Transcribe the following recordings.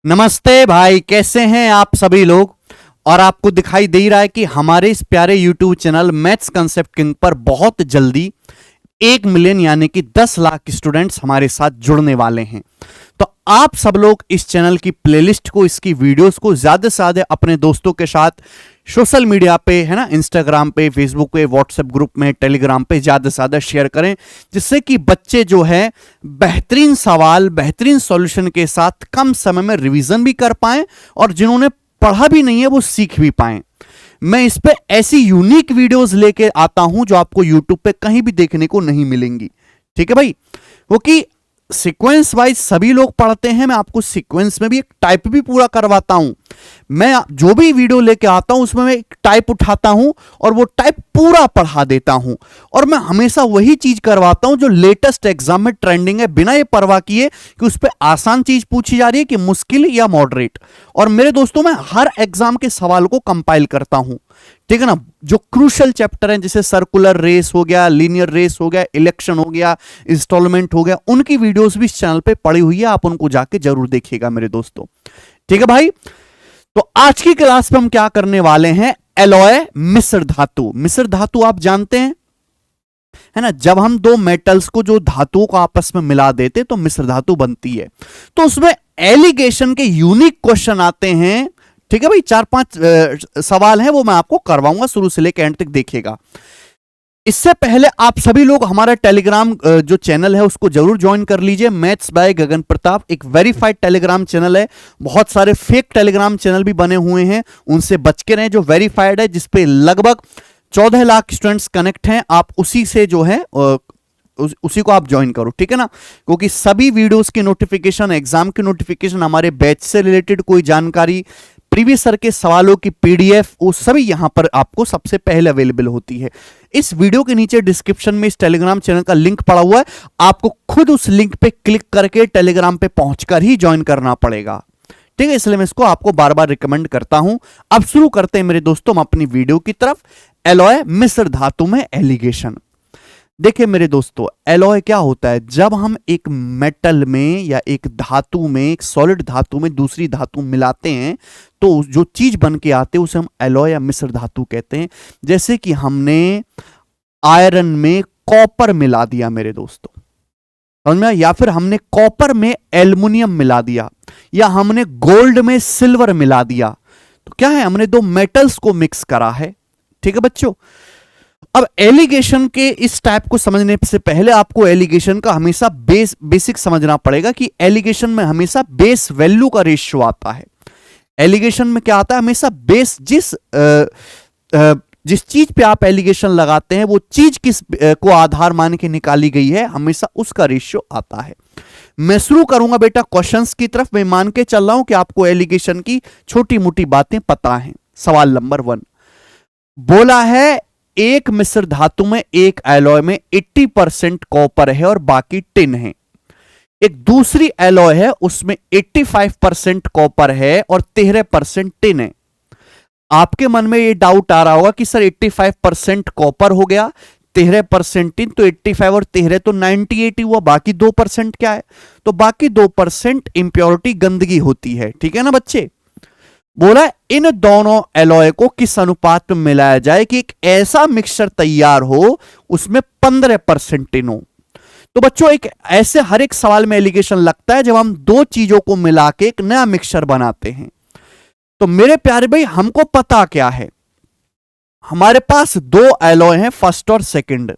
नमस्ते भाई, कैसे हैं आप सभी लोग। और आपको दिखाई दे रहा है कि हमारे इस प्यारे YouTube channel maths concept king पर बहुत जल्दी 1 मिलियन यानी कि 10 लाख स्टूडेंट्स हमारे साथ जुड़ने वाले हैं। तो आप सब लोग इस चैनल की प्लेलिस्ट को, इसकी वीडियोस को ज्यादा से ज्यादा अपने दोस्तों के साथ सोशल मीडिया पे, है ना, इंस्टाग्राम पे, फेसबुक पे, व्हाट्सएप ग्रुप में, टेलीग्राम पे ज्यादा से ज्यादा शेयर करें, जिससे कि बच्चे जो है बेहतरीन सवाल, बेहतरीन सॉल्यूशन के साथ कम समय में रिवीजन भी कर पाएं और जिन्होंने पढ़ा भी नहीं है वो सीख भी पाएं। मैं इस पे ऐसी यूनिक वीडियोस लेके आता हूं जो आपको यूट्यूब पे कहीं भी देखने को नहीं मिलेंगी। ठीक है भाई, वो कि सीक्वेंस वाइज सभी लोग पढ़ते हैं, मैं आपको सीक्वेंस में भी एक टाइप भी पूरा करवाता हूं। मैं जो भी वीडियो लेके आता हूं उसमें मैं एक टाइप उठाता हूं और वो टाइप पूरा पढ़ा देता हूं। और मैं हमेशा वही चीज करवाता हूं जो लेटेस्ट एग्जाम में ट्रेंडिंग है, बिना ये परवाह किए कि उस पर आसान चीज पूछी जा रही है कि मुश्किल या मॉडरेट। और मेरे दोस्तों, मैं हर एग्जाम के सवाल को कंपाइल करता हूं, ठीक है ना। जो क्रूशल चैप्टर हैं, जैसे सर्कुलर रेस हो गया, लीनियर रेस हो गया, इलेक्शन हो गया, इंस्टॉलमेंट हो गया, उनकी वीडियोस भी इस चैनल पे पड़ी हुई है, आप उनको जाके जरूर देखिएगा मेरे दोस्तों। ठीक है भाई, तो आज की क्लास में हम क्या करने वाले हैं, एलॉय मिश्र धातु। मिश्र धातु आप जानते हैं, है ना। जब हम दो मेटल्स को, जो धातुओं को आपस में मिला देते तो मिश्र धातु बनती है। तो उसमें एलिगेशन के यूनिक क्वेश्चन आते हैं। ठीक है भाई, 4-5 सवाल हैं, वो मैं आपको करवाऊंगा, शुरू से लेकर एंड तक देखिएगा। इससे पहले आप सभी लोग हमारा टेलीग्राम जो चैनल है उसको जरूर ज्वाइन कर लीजिए। मैथ्स बाय गगन प्रताप एक वेरीफाइड टेलीग्राम चैनल है। बहुत सारे फेक टेलीग्राम चैनल भी बने हुए हैं, उनसे बच के रहें। जो वेरीफाइड है, जिसपे लगभग 14 लाख स्टूडेंट्स कनेक्ट हैं, आप उसी से जो है उसी को आप ज्वाइन करो, ठीक है ना। क्योंकि सभी वीडियोस की नोटिफिकेशन, एग्जाम की नोटिफिकेशन, हमारे बैच से रिलेटेड कोई जानकारी, प्रीवियस सर के सवालों की पीडीएफ, वो सभी यहां पर आपको सबसे पहले अवेलेबल होती है। इस वीडियो के नीचे डिस्क्रिप्शन में इस टेलीग्राम चैनल का लिंक पड़ा हुआ है, आपको खुद उस लिंक पे क्लिक करके टेलीग्राम पे पहुंचकर ही ज्वाइन करना पड़ेगा, ठीक है। इसलिए मैं इसको आपको बार बार रिकमेंड करता हूं। अब शुरू करते हैं मेरे दोस्तों हम अपनी वीडियो की तरफ। एलॉय मिश्र धातु में एलिगेशन। देखिए मेरे दोस्तों, एलॉय क्या होता है, जब हम एक मेटल में या एक धातु में, एक सॉलिड धातु में दूसरी धातु मिलाते हैं तो जो चीज बन के आते हैं उसे हम एलॉय या मिश्र धातु कहते हैं। जैसे कि हमने आयरन में कॉपर मिला दिया मेरे दोस्तों, समझ में, या फिर हमने कॉपर में एल्युमिनियम मिला दिया, या हमने गोल्ड में सिल्वर मिला दिया। तो क्या है, हमने दो मेटल्स को मिक्स करा है, ठीक है बच्चों। अब एलिगेशन के इस टाइप को समझने से पहले आपको एलिगेशन का हमेशा बेसिक समझना पड़ेगा कि एलिगेशन में हमेशा बेस वैल्यू का रेशियो आता है। एलिगेशन में क्या आता है, हमेशा बेस, जिस चीज पे आप एलिगेशन लगाते हैं वो चीज किस को आधार मान के निकाली गई है, हमेशा उसका रेशियो आता है। मैं शुरू करूंगा बेटा क्वेश्चंस की तरफ। मैं मान के चल रहा हूं कि आपको एलिगेशन की छोटी मोटी बातें पता हैं। सवाल नंबर 1 बोला है, एक मिश्र धातु में, एक एलॉय में 80% कॉपर है और बाकी टिन है। एक दूसरी एलॉय है, उसमें 85% कॉपर है और 13% टिन है। आपके मन में ये डाउट आ रहा होगा कि सर 85% कॉपर हो गया, 13% टिन, तो 85 और 13 तो 98 हुआ, बाकी 2% क्या है। तो बाकी 2% इंप्योरिटी, गंदगी होती है, ठीक है ना बच्चे। बोला इन दोनों एलॉय को किस अनुपात में मिलाया जाए कि एक ऐसा मिक्सचर तैयार हो उसमें 15% टिन हो। तो बच्चों, एक ऐसे हर एक सवाल में एलिगेशन लगता है जब हम दो चीजों को मिला के एक नया मिक्सचर बनाते हैं। तो मेरे प्यारे भाई, हमको पता क्या है, हमारे पास दो एलॉय हैं, फर्स्ट और सेकंड।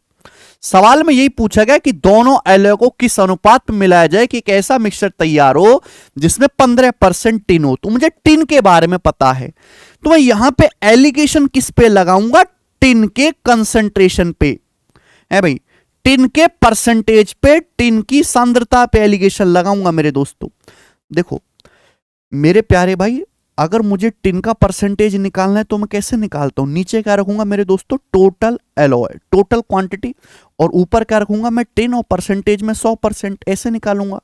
सवाल में यही पूछा गया कि दोनों एलॉय को किस अनुपात में मिलाया जाए कि एक ऐसा मिक्सचर तैयार हो जिसमें 15% टिन हो। तो मुझे टिन के बारे में पता है, तो मैं यहां पे एलिगेशन किस पे लगाऊंगा, टिन के कंसंट्रेशन पे, है भाई, टिन के परसेंटेज पे, टिन की सांद्रता पे एलिगेशन लगाऊंगा मेरे दोस्तों। देखो मेरे प्यारे भाई, अगर मुझे टिन का परसेंटेज निकालना है तो मैं कैसे निकालता हूं, नीचे क्या रखूंगा मेरे दोस्तों, टोटल एलॉय, टोटल क्वांटिटी, और ऊपर क्या रखूंगा मैं, टिन, और परसेंटेज में 100%, ऐसे निकालूंगा।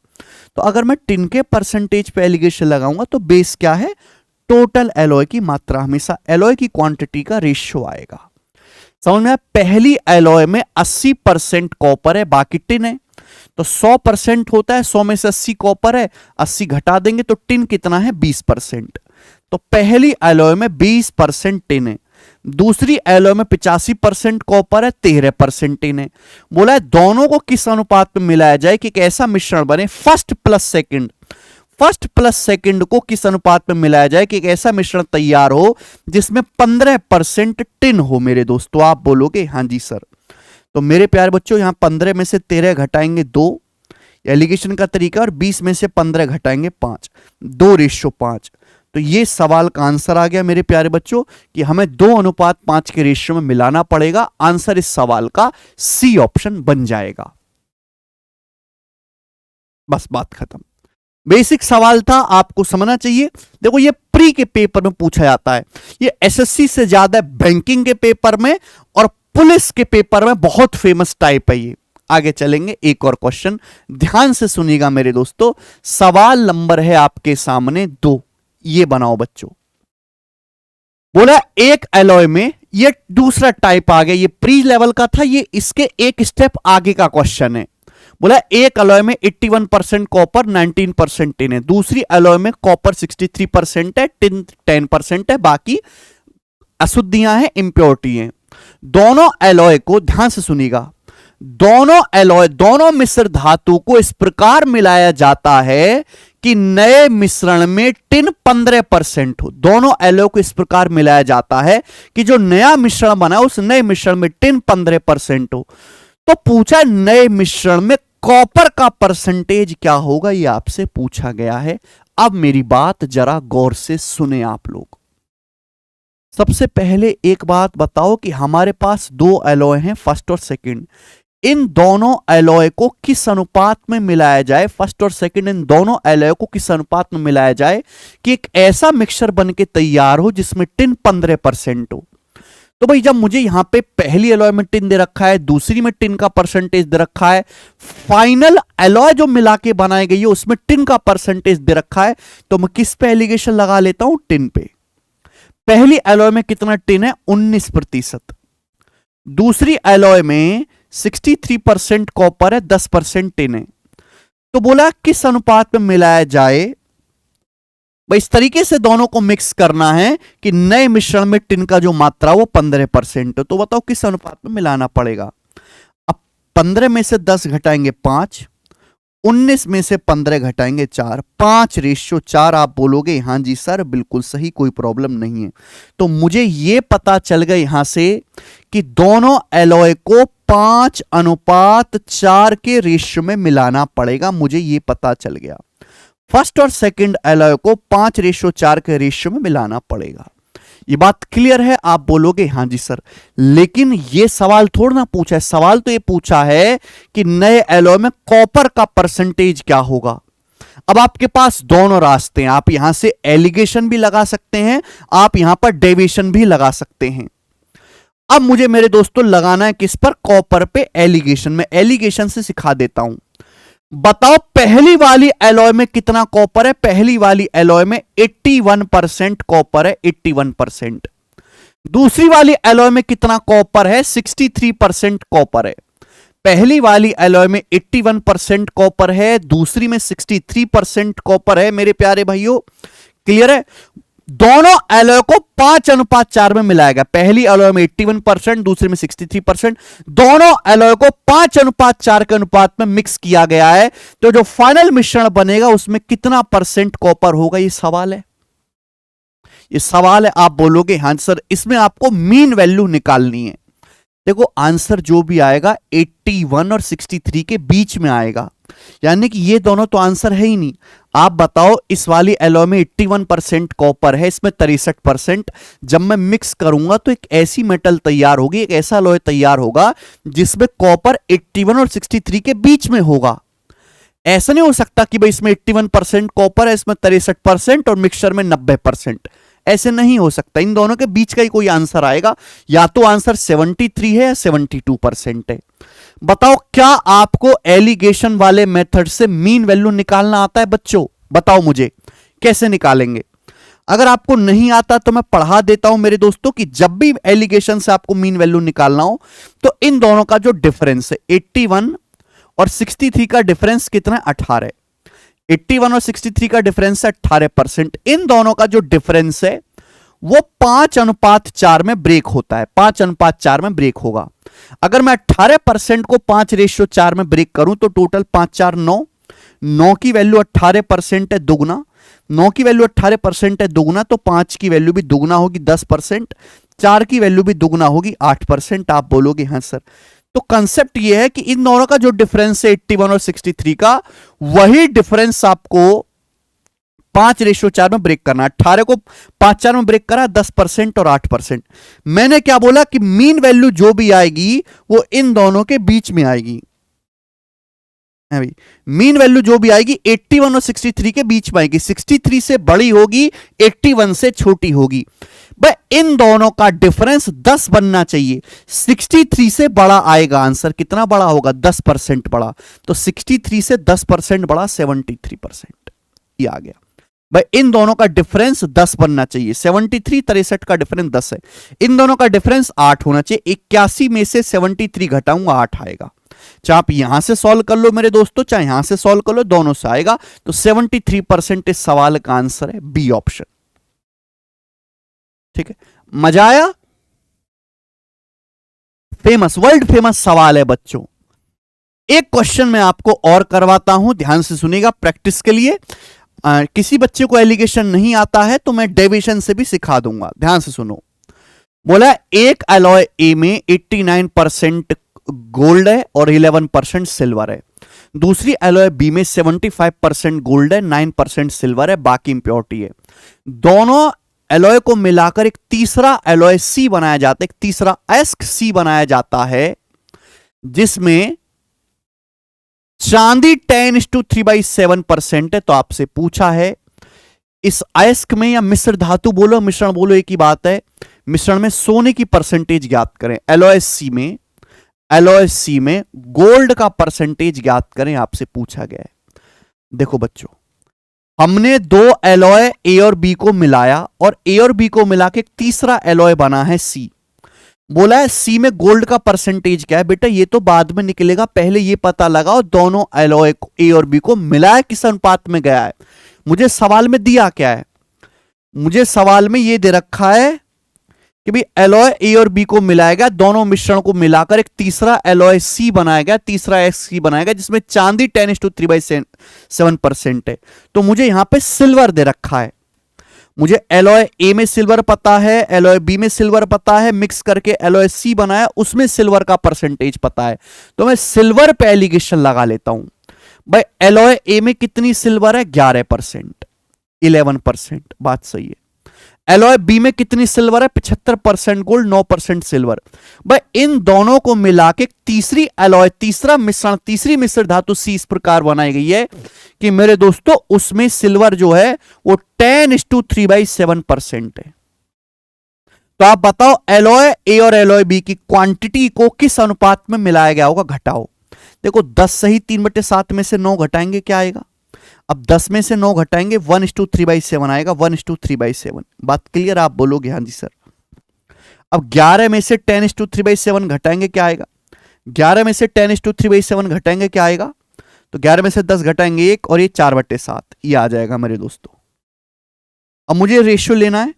तो अगर मैं टिन के परसेंटेज पे एलिगेशन लगाऊंगा तो बेस क्या है, टोटल एलॉय की मात्रा, हमेशा एलॉय की क्वांटिटी का रेशियो आएगा। समझ में आया। पहली एलॉय में 80% कॉपर है, बाकी टिन है। तो 100% होता है, 100 में से 80 कॉपर है, 80 घटा देंगे तो टिन कितना है 20%। तो पहली एलॉय में 20% टिन है, दूसरी एलॉय में 85% कॉपर है, 13% टिन है। बोला है दोनों को किस अनुपात में मिलाया जाए कि एक ऐसा मिश्रण बने, फर्स्ट प्लस सेकंड को किस अनुपात में मिलाया जाए कि एक ऐसा मिश्रण तैयार हो जिसमें 15% टिन हो। मेरे दोस्तों आप बोलोगे हाँ जी सर। तो मेरे प्यारे बच्चों यहां 15 में से 13 घटाएंगे 2, एलिगेशन का तरीका, और 20 में से 15 घटाएंगे 5, 2:5। तो ये सवाल का आंसर आ गया मेरे प्यारे बच्चों कि हमें 2:5 के रेशियो में मिलाना पड़ेगा। आंसर इस सवाल का सी ऑप्शन बन जाएगा। बस बात खत्म। बेसिक सवाल था, आपको समझना चाहिए। देखो ये प्री के पेपर में पूछा जाता है, ये एसएससी से ज्यादा बैंकिंग के पेपर में और पुलिस के पेपर में बहुत फेमस टाइप है ये। आगे चलेंगे, एक और क्वेश्चन ध्यान से सुनिएगा मेरे दोस्तों। सवाल नंबर है आपके सामने 2, ये बनाओ बच्चों। बोला एक एलॉय में, ये दूसरा टाइप आ गया, ये प्री लेवल का था, ये इसके एक स्टेप आगे का क्वेश्चन है। बोला एक अलॉय में 81% कॉपर 19% टिन है, दूसरी अलॉय में कॉपर 63% है, टिन 10% है, बाकी अशुद्धियां हैं, इंप्योरिटी हैं। दोनों अलॉय को ध्यान से सुनिएगा, दोनों मिश्र धातु को इस प्रकार मिलाया जाता है कि नए मिश्रण में टिन 15% हो। दोनों अलॉय को इस प्रकार मिलाया जाता है कि जो नया मिश्रण बना उस नए मिश्रण में टिन 15% हो। तो पूछा नए मिश्रण में कॉपर का परसेंटेज क्या होगा, यह आपसे पूछा गया है। अब मेरी बात जरा गौर से सुने आप लोग। सबसे पहले एक बात बताओ कि हमारे पास 2 अलॉय हैं, फर्स्ट और सेकंड। इन दोनों अलॉय को किस अनुपात में मिलाया जाए, फर्स्ट और सेकंड इन दोनों अलॉय को किस अनुपात में मिलाया जाए कि एक ऐसा मिक्सचर बन के तैयार हो जिसमें टिन 15% हो। तो भाई जब मुझे यहां पे पहली अलॉय में टिन दे रखा है, दूसरी में टिन का परसेंटेज दे रखा है, फाइनल अलॉय जो मिला के बनाई गई है उसमें टिन का परसेंटेज दे रखा है, तो मैं किस पे एलिगेशन लगा लेता हूं, टिन पे। पहली अलॉय में कितना टिन है 19%, दूसरी अलॉय में 63% कॉपर है, 10% टिन है। तो बोला किस अनुपात में मिलाया जाए, भाई इस तरीके से दोनों को मिक्स करना है कि नए मिश्रण में टिन का जो मात्रा वो 15% है। तो बताओ किस अनुपात में मिलाना पड़ेगा। अब 15 में से 10 घटाएंगे 5, 19 में से 15 घटाएंगे 4, 5:4। आप बोलोगे हाँ जी सर बिल्कुल सही, कोई प्रॉब्लम नहीं है। तो मुझे यह पता चल गया यहां से कि दोनों अलॉय को 5:4 के रेशियो में मिलाना पड़ेगा। मुझे यह पता चल गया, फर्स्ट और सेकंड अलॉय को 5:4 के रेशियो में मिलाना पड़ेगा। ये बात क्लियर है, आप बोलोगे हाँ जी सर। लेकिन ये सवाल थोड़ा ना पूछा है, सवाल तो ये पूछा है कि नए अलॉय में कॉपर का परसेंटेज क्या होगा। अब आपके पास दोनों रास्ते हैं, आप यहां से एलिगेशन भी लगा सकते हैं, आप यहां पर डेविएशन भी लगा सकते हैं। अब मुझे मेरे दोस्तों लगाना है किस पर, कॉपर पे एलिगेशन। में एलिगेशन से सिखा देता हूं। बताओ पहली वाली अलॉय में कितना कॉपर है, पहली वाली अलॉय में 81% कॉपर है, 81%। दूसरी वाली अलॉय में कितना कॉपर है, 63% कॉपर है। पहली वाली अलॉय में 81% कॉपर है, दूसरी में 63% कॉपर है। मेरे प्यारे भाइयों क्लियर है। दोनों अलॉय को 5:4 में मिलाया गया, पहली अलॉय में 81%, दूसरे में 63%, दोनों अलॉय को 5:4 के अनुपात में मिक्स किया गया है। तो जो फाइनल मिश्रण बनेगा उसमें कितना परसेंट कॉपर होगा, ये सवाल है। ये सवाल है, आप बोलोगे हाँ सर इसमें आपको मीन वैल्यू निकालनी है। देखो आंसर जो भी आएगा 81 और 63 के बीच में आएगा, यानी कि ये दोनों तो आंसर है ही नहीं। आप बताओ इस वाली अलॉय में 81% कॉपर है, इसमें 63%। जब मैं मिक्स करूंगा तो एक ऐसी मेटल तैयार होगी, एक ऐसा अलॉय तैयार होगा जिसमें कॉपर 81 और 63 के बीच में होगा। ऐसा नहीं हो सकता कि भाई इसमें 81% कॉपर है, इसमें 63% और मिक्सचर में 90%। ऐसे नहीं हो सकता, इन दोनों के बीच का ही कोई आंसर आएगा। या तो आंसर 73 है या 72% है। बताओ क्या आपको एलिगेशन वाले मेथड से मीन वैल्यू निकालना आता है बच्चों? बताओ मुझे कैसे निकालेंगे। अगर आपको नहीं आता तो मैं पढ़ा देता हूं मेरे दोस्तों कि जब भी एलिगेशन से आपको मीन वैल्यू निकालना हो तो इन दोनों का जो डिफरेंस है 81 और 63 का डिफरेंस कितना है? 18। 81 और 63 का डिफरेंस है 18%। इन दोनों का जो डिफरेंस है वो 5:4 में ब्रेक होता है, 5:4 में ब्रेक होगा। अगर मैं 18% को 5:4 में ब्रेक करूं तो टोटल 5 4 9, 9 की वैल्यू 18% है दुगना, 9 की वैल्यू 18% है दुगना, तो 5 की वैल्यू भी दुगना होगी 10%, 4 की वैल्यू भी दुगना होगी 8%। आप बोलोगे हाँ सर। तो कंसेप्ट यह है कि इन दोनों का जो डिफरेंस है 81 और 63 का, वही डिफरेंस आपको 5:4 में ब्रेक करना। 18 को 5 4 में ब्रेक करा, 10% और 8%। मैंने क्या बोला कि मीन वैल्यू जो भी आएगी वो इन दोनों के बीच में आएगी। मीन वैल्यू जो भी आएगी 81 और 63 के बीच में आएगी। 63 से बड़ी होगी, 81 से छोटी होगी। भाई इन दोनों का डिफरेंस 10 बनना चाहिए। 63 से बड़ा आएगा आंसर, कितना बड़ा होगा? 10% बड़ा। तो 63 से 10% बड़ा 73%। ये आ गया। भाई इन दोनों का डिफरेंस 10 बनना चाहिए। 73 63 का डिफरेंस 10 है। इन दोनों का डिफरेंस 8 होना चाहिए। 81 में से 73 घटाऊंगा 8 आएगा। चाहे आप यहां से सॉल्व कर लो मेरे दोस्तों, चाहे यहां से सॉल्व कर लो, दोनों से आएगा। तो 73% इस सवाल का आंसर है बी ऑप्शन। ठीक है, मजा आया? फेमस, वर्ल्ड फेमस सवाल है बच्चों। एक क्वेश्चन मैं आपको और करवाता हूं, ध्यान से सुनिएगा प्रैक्टिस के लिए। किसी बच्चे को एलिगेशन नहीं आता है तो मैं डेविएशन से भी सिखा दूंगा। ध्यान से सुनो। बोला एक एलॉय ए में 89% गोल्ड है और 11% सिल्वर है। दूसरी एलॉय बी में 75% गोल्ड है, 9% सिल्वर है, बाकी इंप्योरिटी है। दोनों एलॉय को मिलाकर एक तीसरा एलॉय सी बनाया जाता है, एक तीसरा एस्क सी बनाया जाता है, जिसमें चांदी 10:3/7% है। तो आपसे पूछा है इस अयस्क में, या मिश्र धातु बोलो मिश्रण बोलो एक ही बात है, मिश्रण में सोने की परसेंटेज ज्ञात करें। एलॉय सी में गोल्ड का परसेंटेज ज्ञात करें, आपसे पूछा गया है। देखो बच्चों, हमने दो एलॉय ए और बी को मिलाया और ए और बी को मिला के एक तीसरा एलॉय बना है सी। बोला है सी में गोल्ड का परसेंटेज क्या है। बेटा ये तो बाद में निकलेगा, पहले ये पता लगाओ दोनों एलॉय ए और बी को मिलाया किस अनुपात में गया है। मुझे सवाल में दिया क्या है? मुझे सवाल में ये दे रखा है कि भाई एलॉय ए और बी को मिलाया गया, दोनों मिश्रण को मिलाकर एक तीसरा एलॉय सी बनाया गया, तीसरा एक्स सी बनाया गया, जिसमें चांदी 10:3/7% है। तो मुझे यहां पे सिल्वर दे रखा है। मुझे एलॉय ए में सिल्वर पता है, एलॉय बी में सिल्वर पता है, मिक्स करके एलॉय सी बनाया, उसमें सिल्वर का परसेंटेज पता है। तो मैं सिल्वर पे एलिगेशन लगा लेता हूं। भाई एलॉय ए में कितनी सिल्वर है? 11%, 11%, बात सही है। एलॉय बी में कितनी सिल्वर है? 75% गोल्ड, 9% सिल्वर। भाई इन दोनों को मिला के तीसरी एलॉय, तीसरा मिश्रण, तीसरी मिश्र धातु सी इस प्रकार बनाई गई है कि मेरे दोस्तों उसमें सिल्वर जो है वो 10:3/7% है। तो आप बताओ एलॉय ए और एलॉय बी की क्वांटिटी को किस अनुपात में मिलाया गया होगा? घटाओ। देखो 10 सही 3/7 में से 9 घटाएंगे क्या आएगा? अब 10 में से 9 घटाएंगे 1:3/7 आएगा, 1:3/7। बात क्लियर? आप बोलोगे हाँ जी सर। अब 11 में से 10:3/7 घटाएंगे क्या आएगा? 11 में से 10:3/7 घटाएंगे क्या आएगा? तो 11 में से 10 घटाएंगे 1 और ये 4/7, ये आ जाएगा मेरे दोस्तों। अब मुझे रेशियो लेना है।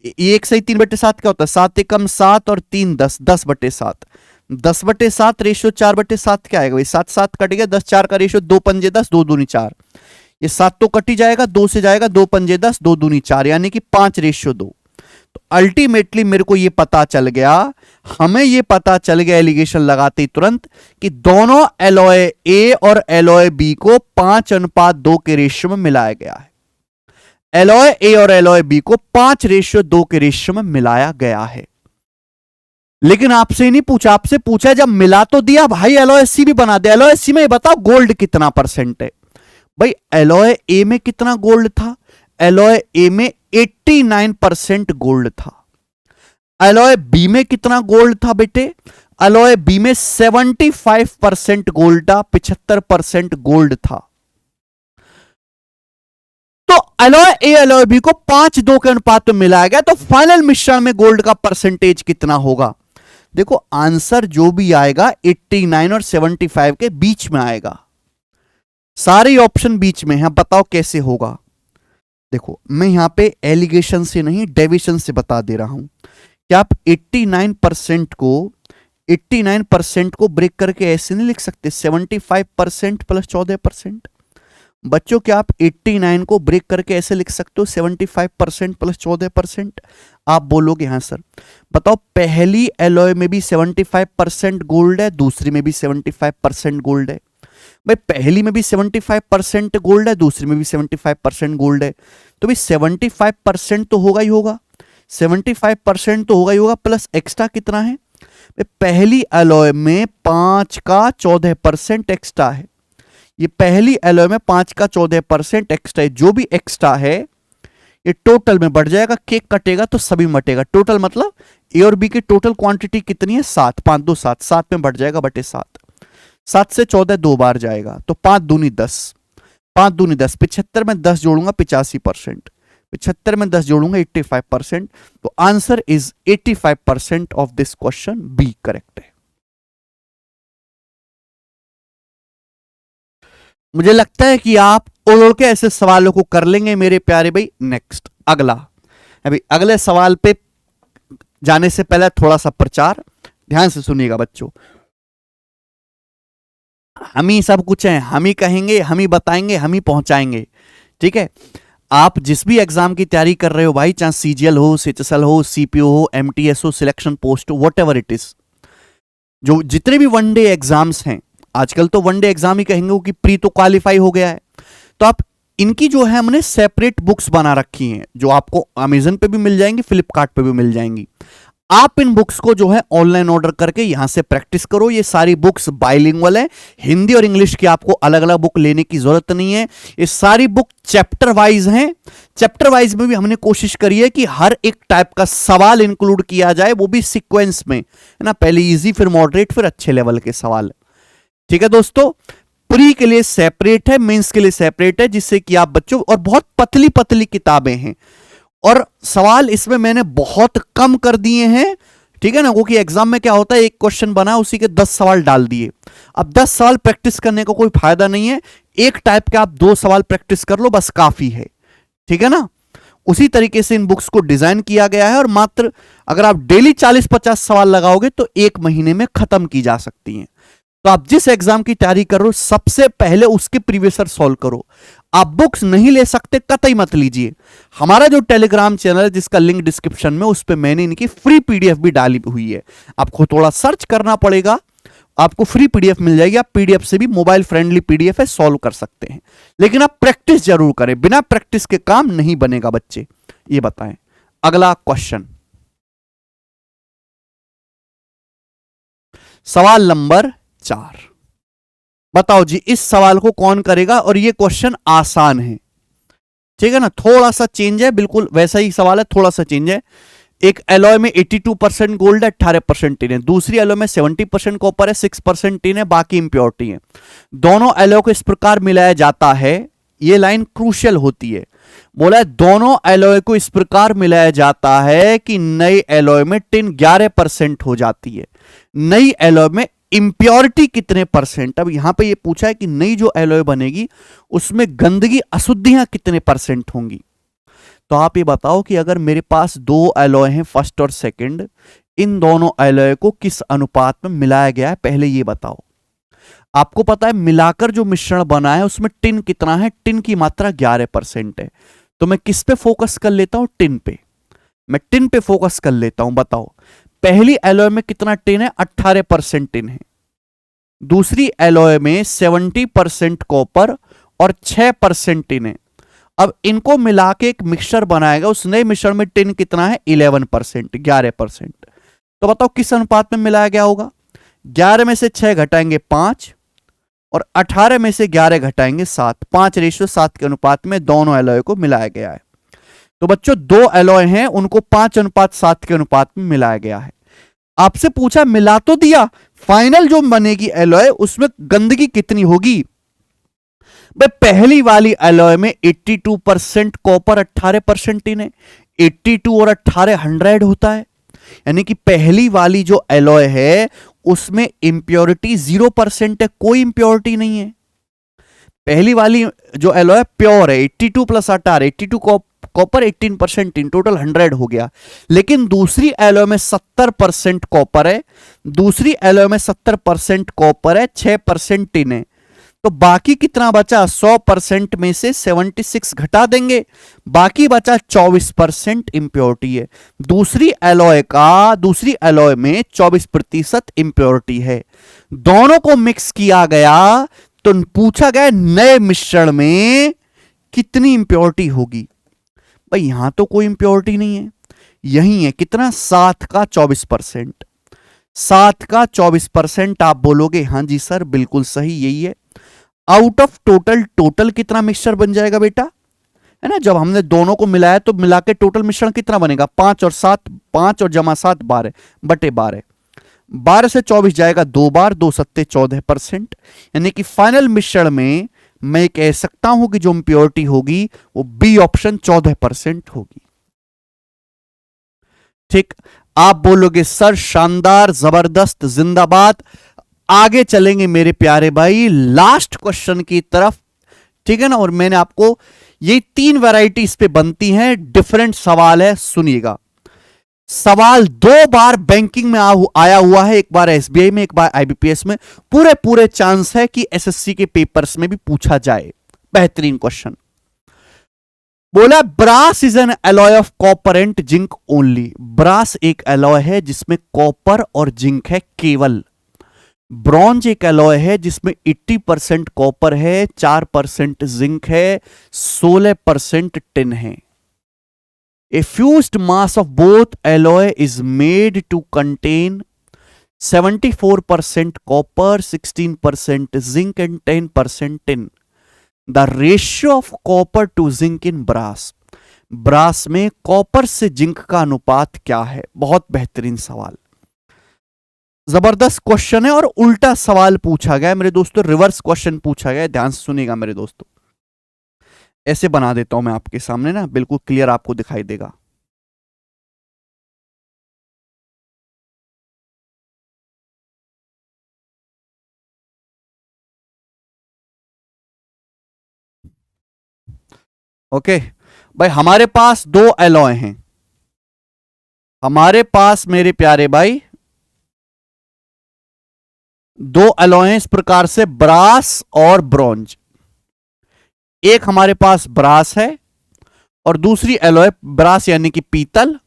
ये 1 सही 3/7 क्या होता है? 7 एकम 7 और 3 10, 10/7। 10/7 रेशियो 4/7 क्या आएगा? 7 7 कट गया, 10 4 का रेशियो 2 पंजे 10, 2 दूनी 4। ये 7 तो कट ही जाएगा, 2 से जाएगा, 2 पंजे 10, 2 दूनी 4, यानी कि 5:2। तो अल्टीमेटली मेरे को ये पता चल गया, हमें ये पता चल गया एलिगेशन लगाते ही तुरंत, कि दोनों एलॉय ए और एलॉय बी को 5:2 के रेशियो में मिलाया गया है। एलॉय ए और एलॉय बी को 5:2 के रेशियो में मिलाया गया है। लेकिन आपसे नहीं पूछा, आपसे पूछा जब मिला तो दिया भाई एलॉय सी भी बना दे। एलॉय सी में बताओ गोल्ड कितना परसेंट है? भाई एलॉय ए में कितना गोल्ड था? एलॉय ए में 89% गोल्ड था। एलॉय बी में कितना गोल्ड था बेटे? एलॉय बी में 75% गोल्ड था, 75% गोल्ड था। तो एलॉय ए एलॉय बी को 5:2 के अनुपात में मिलाया गया। तो फाइनल मिश्रण में गोल्ड का परसेंटेज कितना होगा? देखो आंसर जो भी आएगा 89 और 75 के बीच में आएगा, सारे ऑप्शन बीच में हैं। बताओ कैसे होगा। देखो मैं यहां पे एलिगेशन से नहीं डेविएशन से बता दे रहा हूं कि आप 89% को ब्रेक करके ऐसे नहीं लिख सकते 75% प्लस 14%। बच्चों क्या आप 89 को ब्रेक करके ऐसे लिख सकते हो 75% प्लस 14%? आप बोलोगे हाँ सर। बताओ पहली एलॉय में भी 75% गोल्ड है, दूसरी में भी 75% गोल्ड है। भाई पहली में भी 75% गोल्ड है, दूसरी में भी 75% गोल्ड है, तो भाई 75% तो होगा ही होगा, 75% तो होगा ही होगा, प्लस एक्स्ट्रा कितना है? पहली एलॉय में 5 का 14% एक्स्ट्रा है। ये पहली एलॉय में 5 का 14% एक्स्ट्रा है। जो भी एक्स्ट्रा है ये टोटल में बढ़ जाएगा, केक कटेगा तो सभी मटेगा। टोटल मतलब ए और बी की टोटल क्वांटिटी कितनी है? 7, 5 2 7, 7 में बढ़ जाएगा बटे 7, 7 से 14 दो बार जाएगा तो 5 दूनी 10, 5 दूनी 10, 75 में 10 जोड़ूंगा 85%, 75 में 10 जोड़ूंगा 85%। तो answer is 85% of this question B correct है। मुझे लगता है कि आप उड़ के ऐसे सवालों को कर लेंगे मेरे प्यारे भाई। नेक्स्ट अगला, अभी अगले सवाल पे जाने से पहले थोड़ा सा प्रचार ध्यान से सुनिएगा बच्चों। हम ही सब कुछ हैं, हम ही कहेंगे, हम ही बताएंगे, हम ही पहुंचाएंगे, ठीक है। आप जिस भी एग्जाम की तैयारी कर रहे हो भाई, चाहे सीजीएल हो, सीएचएसएल हो, सीपीओ हो, एमटीएस हो, सिलेक्शन पोस्ट हो, वट एवर इट इज, जो जितने भी वनडे एग्जाम्स हैं, आजकल तो वनडे एग्जाम ही कहेंगे कि प्री तो क्वालिफाई हो गया है, तो आप इनकी जो है हमने सेपरेट बुक्स बना रखी हैं जो आपको अमेजन पे भी मिल जाएंगी, फ्लिपकार्ट पे भी मिल जाएंगी। आप इन बुक्स को जो है ऑनलाइन ऑर्डर करके यहां से प्रैक्टिस करो। ये सारी बुक्स बाइलिंगुअल है, हिंदी और इंग्लिश की आपको अलग अलग बुक लेने की जरूरत नहीं है। ये सारी बुक चैप्टर वाइज हैं। चैप्टर वाइज में भी हमने कोशिश करी है कि हर एक टाइप का सवाल इंक्लूड किया जाए, वो भी सीक्वेंस में, है ना। पहले इजी, फिर मॉडरेट, फिर अच्छे लेवल के सवाल, ठीक है दोस्तों। प्री के लिए सेपरेट है, मेंस के लिए सेपरेट है, जिससे कि आप बच्चों, और बहुत पतली पतली किताबें हैं और सवाल इसमें मैंने बहुत कम कर दिए हैं, ठीक है ना। क्योंकि एग्जाम में क्या होता है, एक क्वेश्चन बना उसी के 10 सवाल डाल दिए। अब 10 सवाल प्रैक्टिस करने का कोई फायदा नहीं है, एक टाइप के आप 2 सवाल प्रैक्टिस कर लो बस काफी है, ठीक है ना। उसी तरीके से इन बुक्स को डिजाइन किया गया है और मात्र अगर आप डेली 40-50 सवाल लगाओगे तो 1 महीने में खत्म की जा सकती हैं। तो आप जिस एग्जाम की तैयारी कर रहे हो सबसे पहले उसके प्रीवियस ईयर सॉल्व करो। आप बुक्स नहीं ले सकते कतई मत लीजिए। हमारा जो टेलीग्राम चैनल है जिसका लिंक डिस्क्रिप्शन में, उस पे मैंने इनकी फ्री पीडीएफ भी डाली हुई है। आपको थोड़ा सर्च करना पड़ेगा, आपको फ्री पीडीएफ मिल जाएगी। आप पीडीएफ से भी, मोबाइल फ्रेंडली पीडीएफ है, सॉल्व कर सकते हैं। लेकिन आप प्रैक्टिस जरूर करें, बिना प्रैक्टिस के काम नहीं बनेगा बच्चे, ये बताएं। अगला क्वेश्चन, सवाल नंबर 4। बताओ जी इस सवाल को कौन करेगा, और ये क्वेश्चन आसान है, ठीक है ना। थोड़ा सा चेंज है, बिल्कुल वैसा ही सवाल है, थोड़ा सा चेंज है। एक एलॉय में 82% गोल्ड है, 18% टिन है। दूसरी एलॉय में 70% कॉपर है, 6% टिन है, बाकी इंप्योरिटी है। दोनों एलॉय को इस प्रकार मिलाया जाता है, ये लाइन क्रूशियल होती है। बोला है दोनों एलॉय को इस प्रकार मिलाया जाता है कि नई एलॉय में टिन 11% हो जाती है। नई एलॉय में इंप्योरिटी कितने परसेंट? अब यहां पे ये पूछा है कि नई जो एलॉय बनेगी उसमें गंदगी, अशुद्धियां कितने परसेंट होंगी। तो आप ये बताओ कि अगर मेरे पास 2 एलॉय हैं, फर्स्ट और सेकंड, इन दोनों एलॉय को किस अनुपात में मिलाया गया है, पहले ये बताओ। आपको पता है मिलाकर जो मिश्रण बना है उसमें टिन कितना है? टिन की मात्रा 11% है। तो मैं किस पे फोकस कर लेता हूं? टिन पे। मैं टिन पे फोकस कर लेता हूं। बताओ पहली एलॉय में कितना टिन है? 18% टिन है। दूसरी एलॉय में 70% कॉपर और 6% टिन है। अब इनको मिला के एक मिक्सचर बनाएगा, उस नए मिक्सचर में टिन कितना है? 11%, 11%। तो बताओ किस अनुपात में मिलाया गया होगा? 11 में से 6 घटाएंगे 5 और 18 में से 11 घटाएंगे 7, 5:7 के अनुपात में दोनों एलॉय को मिलाया गया है। तो बच्चों 2 एलॉय हैं, उनको 5:7 के अनुपात में मिलाया गया है। आपसे पूछा मिला तो दिया, फाइनल जो बनेगी एलॉय उसमें गंदगी कितनी होगी? भाई पहली वाली एलॉय में 82% कॉपर, 18% टिन है। 82 और 18 100 होता है। यानी कि पहली वाली जो एलॉय है उसमें इंप्योरिटी 0% है, कोई इंप्योरिटी नहीं है। पहली वाली जो एलॉय है प्योर है, 82 प्लस 18, 82 कॉपर 18% टिन, टोटल 100 हो गया। लेकिन दूसरी एलॉय में 70% कॉपर है, दूसरी एलॉय में 70% कॉपर है, 6% टिन है। तो बाकी कितना बचा? 100% में से 76 घटा देंगे, बाकी बचा 24% इंप्योरिटी है। दूसरी एलॉय में 24% इंप्योरिटी है। दोनों को मिक्स किया गया तो पूछा गया नए मिश्रण में कितनी इंप्योरिटी होगी। भाई यहां तो कोई इंप्योरिटी नहीं है, यही है कितना? 7 का 24%। 7 का 24% आप बोलोगे हाँ जी सर बिल्कुल सही यही है। आउट ऑफ टोटल कितना मिक्सचर बन जाएगा बेटा, है ना? जब हमने दोनों को मिलाया तो मिला के टोटल मिश्रण कितना बनेगा? 5 और 7, 5 और जमा 7 12 बटे 12, 12 से 24 जाएगा 2 बार, 2 सत्ते 14%। यानी कि फाइनल मिश्रण में मैं कह सकता हूं कि जो इंप्योरिटी होगी वो बी ऑप्शन 14% होगी। ठीक, आप बोलोगे सर शानदार, जबरदस्त, जिंदाबाद। आगे चलेंगे मेरे प्यारे भाई लास्ट क्वेश्चन की तरफ, ठीक है ना? और मैंने आपको ये 3 वैरायटी इस पे बनती हैं, डिफरेंट सवाल है, सुनिएगा। सवाल 2 बार बैंकिंग में आया हुआ है, एक बार एसबीआई में, एक बार आईबीपीएस में। पूरे चांस है कि एसएससी के पेपर्स में भी पूछा जाए। बेहतरीन क्वेश्चन बोला, brass is an alloy of copper and zinc only. Brass एक एलॉय है जिसमें कॉपर और जिंक है केवल। ब्रॉन्ज एक एलॉय है जिसमें 80% कॉपर है, 4% जिंक है, 16% टिन है। A fused mass of both alloy is made to contain 74% copper, 16% zinc and 10% tin. The ratio of copper to zinc in brass. Brass में कॉपर से जिंक का अनुपात क्या है? बहुत बेहतरीन सवाल, जबरदस्त क्वेश्चन है। और उल्टा सवाल पूछा गया मेरे दोस्तों, रिवर्स क्वेश्चन पूछा गया। ध्यान से सुनिएगा मेरे दोस्तों, ऐसे बना देता हूं मैं आपके सामने ना, बिल्कुल क्लियर आपको दिखाई देगा। ओके भाई, हमारे पास 2 एलॉय हैं। हमारे पास मेरे प्यारे भाई 2 एलॉय हैं इस प्रकार से, ब्रास और ब्रॉन्ज। एक हमारे पास ब्रास है और दूसरी एलॉय, ब्रास यानी कि पीतल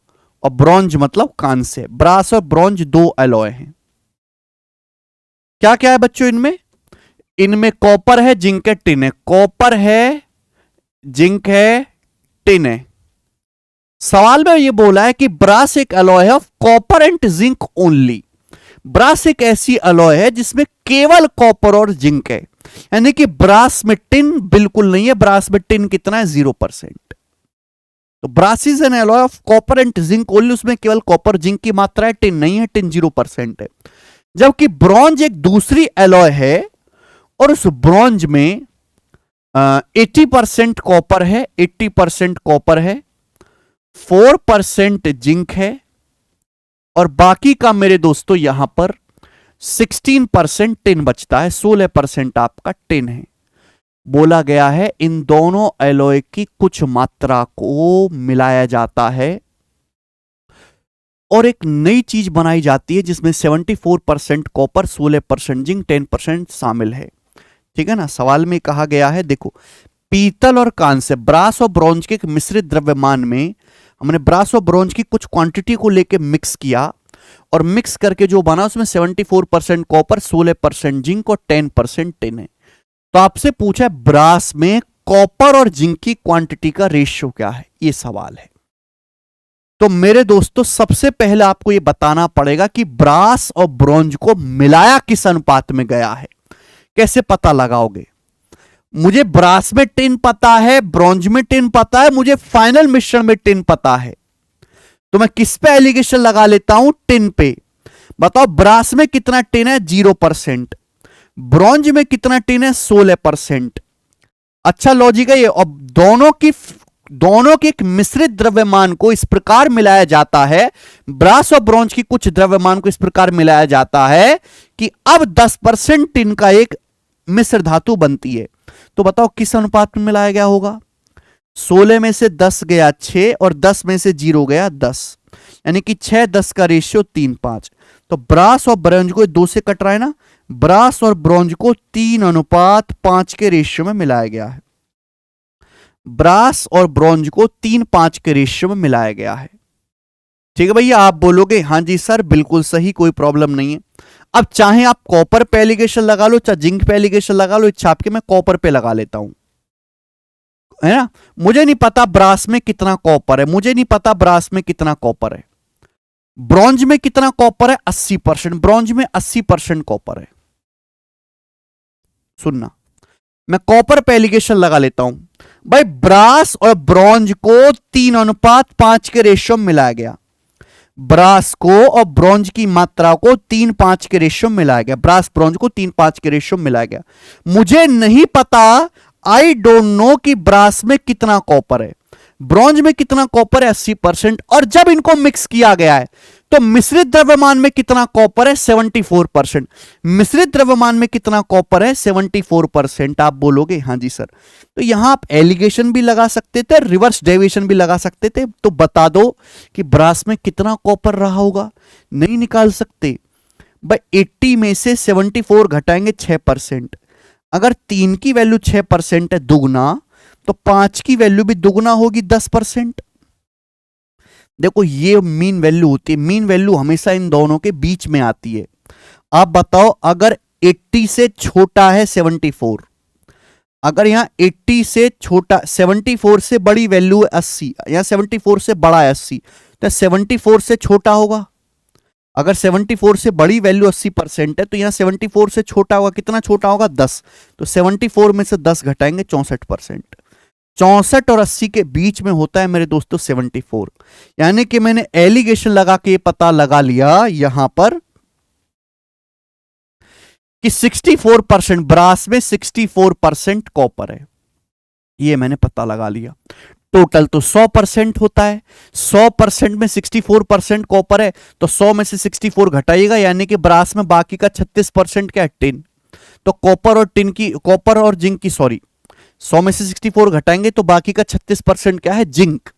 और ब्रॉन्ज मतलब कांस्य। ब्रास और ब्रॉन्ज 2 एलॉय हैं। क्या क्या है बच्चों इनमें? इनमें कॉपर है, जिंक है, टिन है। कॉपर है, जिंक है, टिन है। सवाल में ये बोला है कि ब्रास एक एलॉय है of copper and zinc only. Brass एक ऐसी एलॉय है जिसमें केवल कॉपर और जिंक है, यानी कि ब्रास में टिन बिल्कुल नहीं है। ब्रास में टिन कितना है? 0%। तो brass is an alloy of copper and zinc only, उसमें केवल कॉपर जिंक की मात्रा है, टिन नहीं है, टिन 0% है। जबकि ब्रॉन्ज एक दूसरी एलॉय है और उस ब्रॉन्ज में 80% कॉपर है, 80% कॉपर है, 4% जिंक है और बाकी का मेरे दोस्तों यहां पर 16% टिन बचता है, 16% आपका टिन है। बोला गया है इन दोनों एलॉय की कुछ मात्रा को मिलाया जाता है और एक नई चीज बनाई जाती है जिसमें 74% कॉपर, 16% जिंक, 10% शामिल है। ठीक है ना? सवाल में कहा गया है, देखो, पीतल और कांस्य, ब्रास और ब्रॉन्ज के एक मिश्रित द्रव्यमान में हमने ब्रास और ब्रॉन्ज की कुछ क्वांटिटी को लेकर मिक्स किया और मिक्स करके जो बना उसमें 74% कॉपर, 16% जिंक और 10% टिन है। तो आपसे पूछा है ब्रास में कॉपर और जिंक की क्वांटिटी का रेशियो क्या है, ये सवाल है। तो मेरे दोस्तों सबसे पहले आपको यह बताना पड़ेगा कि ब्रास और ब्रॉन्ज को मिलाया किस अनुपात में गया है। कैसे पता लगाओगे? मुझे ब्रास में टिन पता है, ब्रॉन्ज में टिन पता है, मुझे फाइनल मिश्रण में टिन पता है, तो मैं किस पे एलिगेशन लगा लेता हूं? टिन पे। बताओ ब्रास में कितना टिन है? 0%। ब्रॉन्ज में कितना टिन है? 16%। अच्छा लॉजिक है ये। और दोनों की दोनों के एक मिश्रित द्रव्यमान को इस प्रकार मिलाया जाता है, ब्रास और ब्रॉन्ज की कुछ द्रव्यमान को इस प्रकार मिलाया जाता है कि अब 10% टिन का एक मिश्र धातु बनती है। तो बताओ किस अनुपात में मिलाया गया होगा? 16 में से 10 गया 6 और 10 में से 0 गया 10, यानी कि 6-10 का रेशियो 3-5। तो ब्रास और ब्रॉन्ज को 2 से कट रहा है ना, ब्रास और ब्रॉन्ज को 3:5 के रेशियो में मिलाया गया है। ब्रास और ब्रॉन्ज को 3-5 के रेशियो में मिलाया गया है। ठीक है भैया, आप बोलोगे हाँ जी सर बिल्कुल सही, कोई प्रॉब्लम नहीं है। अब चाहे आप कॉपर पे एलिगेशन लगा लो, चाहे जिंक पे एलिगेशन लगा लो, इच्छा आपके मैं कॉपर पे लगा लेता हूं, है ना। मुझे नहीं पता ब्रास में कितना कॉपर है, मुझे नहीं पता ब्रास में कितना कॉपर है। ब्रॉन्ज में कितना कॉपर है? 80%। ब्रॉन्ज में 80% कॉपर है। सुनना, मैं कॉपर पे एलिगेशन लगा लेता हूं भाई। ब्रास और ब्रॉन्ज को 3:5 के रेशियो में मिलाया गया। ब्रास को और ब्रॉन्ज की मात्रा को 3-5 के रेशियो में मिलाया गया। ब्रास ब्रॉन्ज को 3-5 के रेशियो में मिलाया गया। मुझे नहीं पता, आई डोंट नो कि ब्रास में कितना कॉपर है, ब्रॉन्ज में कितना कॉपर है 80%। और जब इनको मिक्स किया गया है तो मिश्रित द्रव्यमान में कितना कॉपर है? 74%। मिश्रित द्रव्यमान में कितना कॉपर है? 74%। आप बोलोगे हाँ जी सर, तो यहां आप एलिगेशन भी लगा सकते थे, रिवर्स डेविएशन भी लगा सकते थे। तो बता दो कि ब्रास में कितना कॉपर रहा होगा। नहीं निकाल सकते भाई। 80 में से 74 घटाएंगे 6%। अगर 3 की वैल्यू 6% है दुगना, तो 5 की वैल्यू भी दुगना होगी 10%। देखो ये मीन वैल्यू होती है, मीन वैल्यू हमेशा इन दोनों के बीच में आती है। आप बताओ, अगर 80 से छोटा है 74, अगर यहां 80 से छोटा, 74 से बड़ी वैल्यू है 80, यहां 74 से बड़ा है 80, तो 74 से छोटा होगा। अगर 74 से बड़ी वैल्यू 80% है तो यहां 74 से छोटा होगा, कितना छोटा होगा? 10। तो 74 में से 10 घटाएंगे 64%। 64 और 80 के बीच में होता है मेरे दोस्तों 74। यानी कि मैंने एलिगेशन लगा के पता लगा लिया यहां पर कि 64%, ब्रास में 64% कॉपर है, ये मैंने पता लगा लिया। टोटल तो 100% होता है, 100% में 64% कॉपर है, तो 100 में से 64 घटाइएगा, यानी कि ब्रास में बाकी का 36% क्या है? टिन। तो कॉपर और टिन की, कॉपर और जिंक की, सॉरी, 100 में से 64 घटाएंगे तो बाकी का 36% क्या है? जिंक।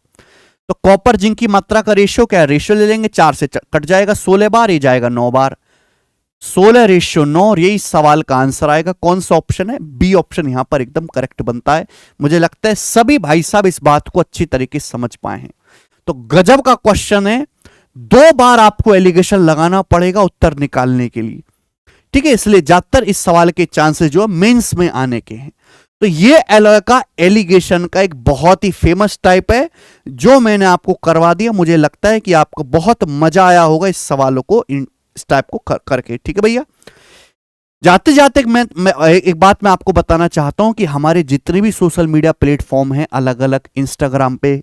तो कॉपर जिंक की मात्रा का रेशियो क्या है? रेशियो ले लेंगे, 4 से कट जाएगा 16 बार, ये जाएगा 9 बार, 16:9। और यही सवाल का आंसर आएगा। कौन सा ऑप्शन है? बी ऑप्शन यहां पर एकदम करेक्ट बनता है। मुझे लगता है सभी भाई साहब इस बात को अच्छी तरीके से समझ पाए हैं। तो गजब का क्वेश्चन है, 2 बार आपको एलिगेशन लगाना पड़ेगा उत्तर निकालने के लिए, ठीक है। इसलिए ज्यादातर इस सवाल के चांसेस जो है मेंस में आने के हैं। तो ये एलॉय का एलिगेशन का एक बहुत ही फेमस टाइप है जो मैंने आपको करवा दिया। मुझे लगता है कि आपको बहुत मजा आया होगा इस सवालों को इस टाइप को करके, ठीक है भैया। जाते जाते मैं एक बात मैं आपको बताना चाहता हूं कि हमारे जितने भी सोशल मीडिया प्लेटफॉर्म हैं, अलग अलग इंस्टाग्राम पे,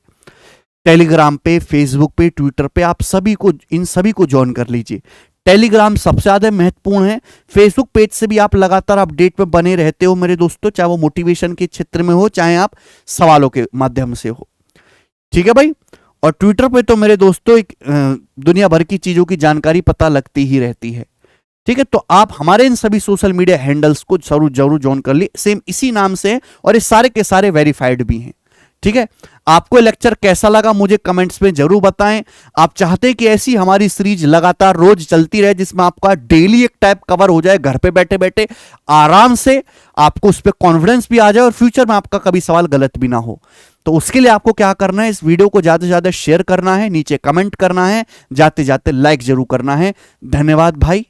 टेलीग्राम पे, फेसबुक पे, ट्विटर पे, आप सभी को, इन सभी को ज्वाइन कर लीजिए। टेलीग्राम सबसे ज्यादा महत्वपूर्ण है। फेसबुक पेज से भी आप लगातार अपडेट में बने रहते हो मेरे दोस्तों, चाहे वो मोटिवेशन के क्षेत्र में हो, चाहे आप सवालों के माध्यम से हो, ठीक है भाई। और ट्विटर पे तो मेरे दोस्तों एक दुनिया भर की चीजों की जानकारी पता लगती ही रहती है, ठीक है। तो आप हमारे इन सभी सोशल मीडिया हैंडल्स को जरूर ज्वाइन कर ली, सेम इसी नाम से है और ये सारे के सारे वेरीफाइड भी हैं, ठीक है। आपको लेक्चर कैसा लगा मुझे कमेंट्स में जरूर बताएं। आप चाहते हैं कि ऐसी हमारी सीरीज लगातार रोज चलती रहे जिसमें आपका डेली एक टाइप कवर हो जाए, घर पे बैठे बैठे आराम से, आपको उस पर कॉन्फिडेंस भी आ जाए और फ्यूचर में आपका कभी सवाल गलत भी ना हो। तो उसके लिए आपको क्या करना है, इस वीडियो को ज्यादा से ज्यादा शेयर करना है, नीचे कमेंट करना है, जाते जाते लाइक जरूर करना है। धन्यवाद भाई।